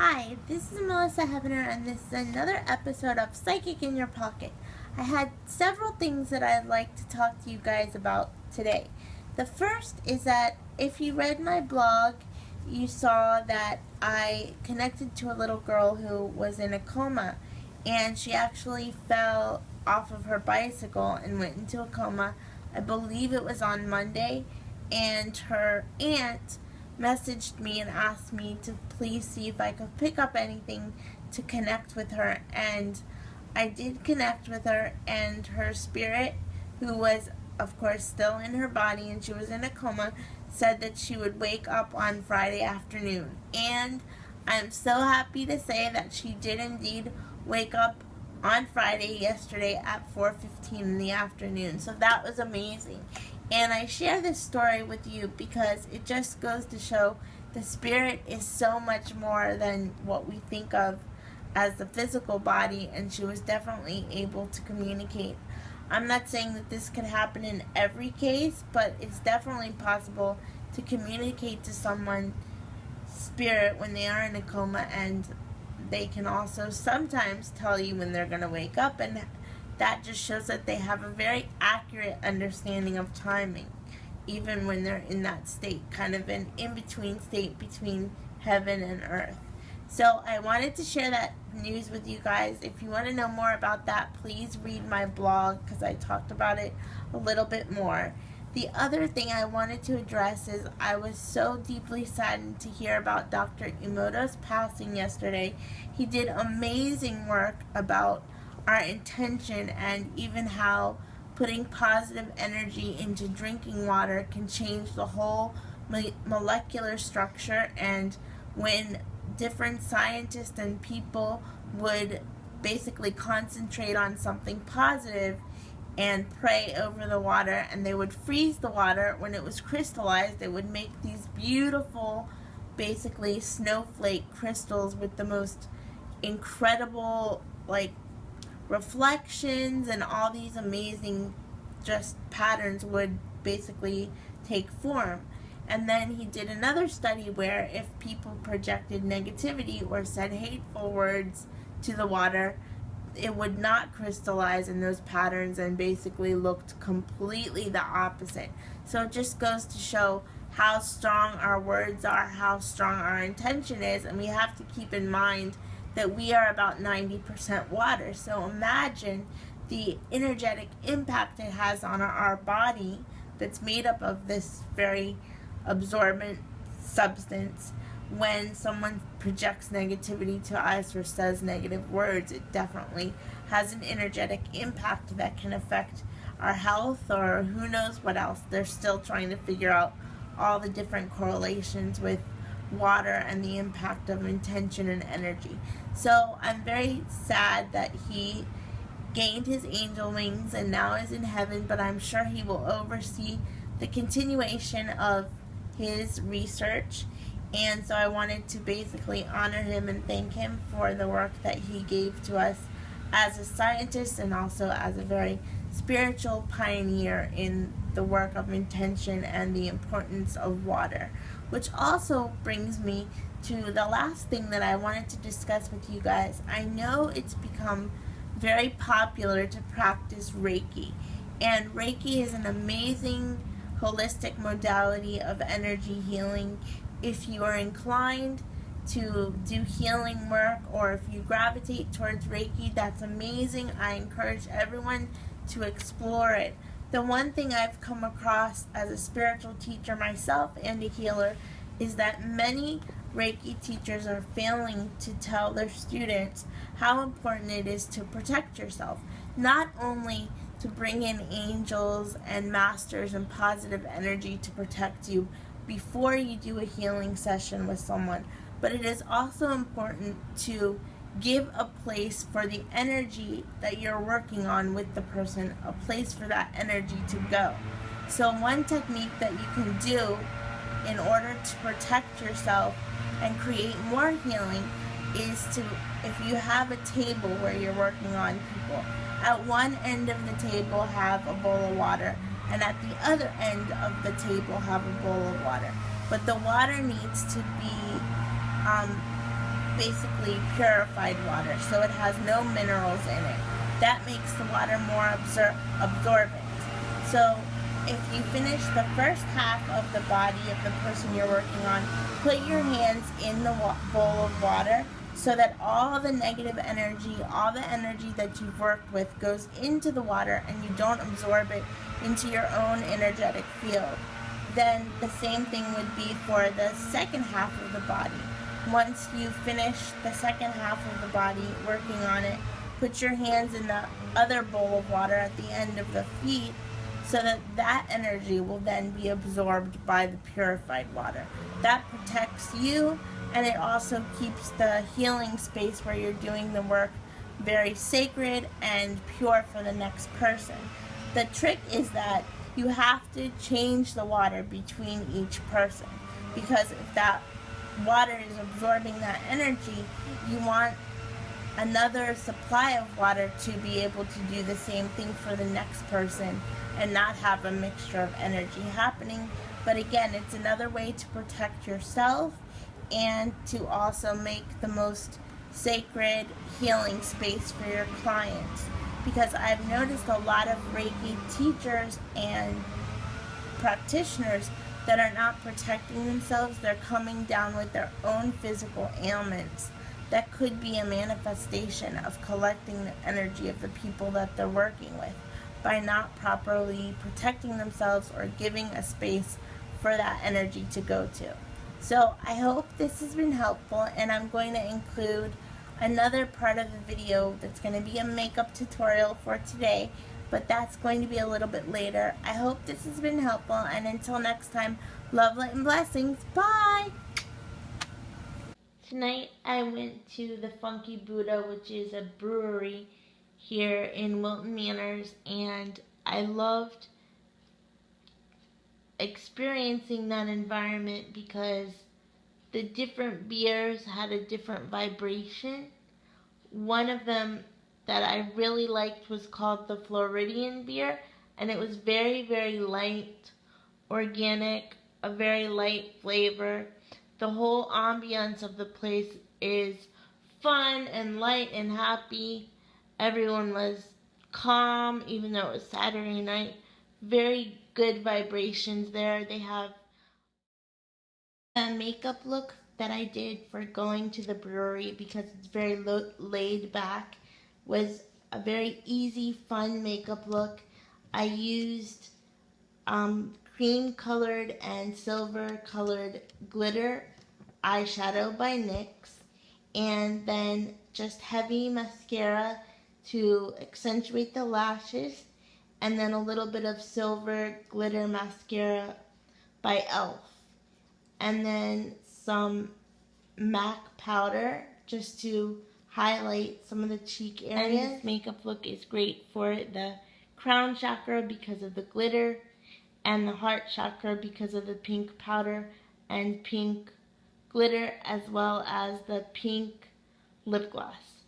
Hi, this is Melissa Hevenor, and this is another episode of Psychic in Your Pocket. I had several things that I'd like to talk to you guys about today. The first is that if you read my blog, you saw that I connected to a little girl who was in a coma, and she actually fell off of her bicycle and went into a coma. I believe it was on Monday, and her aunt messaged me and asked me to please see if I could pick up anything to connect with her, and I did connect with her, and her spirit, who was of course still in her body and she was in a coma, said that she would wake up on Friday afternoon. And I'm so happy to say that she did indeed wake up on Friday yesterday at 4:15 in the afternoon. So that was amazing. And I share this story with you because it just goes to show the spirit is so much more than what we think of as the physical body, and she was definitely able to communicate. I'm not saying that this could happen in every case, but it's definitely possible to communicate to someone's spirit when they are in a coma, and they can also sometimes tell you when they're going to wake up, and that just shows that they have a very accurate understanding of timing, even when they're in that state, kind of an in-between state between heaven and earth. So I wanted to share that news with you guys. If you want to know more about that, please read my blog because I talked about it a little bit more. The other thing I wanted to address is I was so deeply saddened to hear about Dr. Emoto's passing yesterday. He did amazing work about our intention, and even how putting positive energy into drinking water can change the whole molecular structure. And when different scientists and people would basically concentrate on something positive and pray over the water, and they would freeze the water, when it was crystallized, it would make these beautiful, basically snowflake crystals with the most incredible, reflections, and all these amazing just patterns would basically take form. And then he did another study where if people projected negativity or said hateful words to the water, it would not crystallize in those patterns and basically looked completely the opposite. So it just goes to show how strong our words are, how strong our intention is, and we have to keep in mind that we are about 90% water. So imagine the energetic impact it has on our body that's made up of this very absorbent substance. When someone projects negativity to us or says negative words, it definitely has an energetic impact that can affect our health, or who knows what else. They're still trying to figure out all the different correlations with water and the impact of intention and energy. So I'm very sad that he gained his angel wings and now is in heaven, but I'm sure he will oversee the continuation of his research. And so I wanted to basically honor him and thank him for the work that he gave to us as a scientist, and also as a very spiritual pioneer in the work of intention and the importance of water. Which also brings me to the last thing that I wanted to discuss with you guys. I know it's become very popular to practice Reiki, and Reiki is an amazing holistic modality of energy healing. If you are inclined to do healing work, or if you gravitate towards Reiki, that's amazing. I encourage everyone to explore it. The one thing I've come across as a spiritual teacher myself and a healer is that many Reiki teachers are failing to tell their students how important it is to protect yourself. Not only to bring in angels and masters and positive energy to protect you before you do a healing session with someone, but it is also important to give a place for the energy that you're working on with the person, a place for that energy to go. So one technique that you can do in order to protect yourself and create more healing is to, if you have a table where you're working on people, at one end of the table have a bowl of water, and at the other end of the table have a bowl of water. But the water needs to be basically purified water, so it has no minerals in it. That makes the water more absorbent. So if you finish the first half of the body of the person you're working on, put your hands in the bowl of water so that all the negative energy, all the energy that you've worked with goes into the water and you don't absorb it into your own energetic field. Then the same thing would be for the second half of the body. Once you finish the second half of the body working on it, put your hands in the other bowl of water at the end of the feet so that that energy will then be absorbed by the purified water. That protects you, and it also keeps the healing space where you're doing the work very sacred and pure for the next person. The trick is that you have to change the water between each person, because if that water is absorbing that energy, you want another supply of water to be able to do the same thing for the next person and not have a mixture of energy happening. But again, it's another way to protect yourself and to also make the most sacred healing space for your clients. Because I've noticed a lot of Reiki teachers and practitioners that are not protecting themselves. They're coming down with their own physical ailments that could be a manifestation of collecting the energy of the people that they're working with by not properly protecting themselves or giving a space for that energy to go to. So I hope this has been helpful, and I'm going to include another part of the video that's going to be a makeup tutorial for today, but that's going to be a little bit later. I hope this has been helpful, and until next time, love, light, and blessings. Bye! Tonight I went to the Funky Buddha, which is a brewery here in Wilton Manors, and I loved experiencing that environment because the different beers had a different vibration. One of them that I really liked was called the Floridian beer, and it was very, very light, organic, a very light flavor. The whole ambiance of the place is fun and light and happy. Everyone was calm, even though it was Saturday night. Very good vibrations there. They have a makeup look that I did for going to the brewery because it's very laid back. Was a very easy, fun makeup look. I used cream colored and silver colored glitter eyeshadow by NYX, and then just heavy mascara to accentuate the lashes, and then a little bit of silver glitter mascara by e.l.f. and then some MAC powder just to highlight some of the cheek areas. And this makeup look is great for the crown chakra because of the glitter, and the heart chakra because of the pink powder and pink glitter, as well as the pink lip gloss.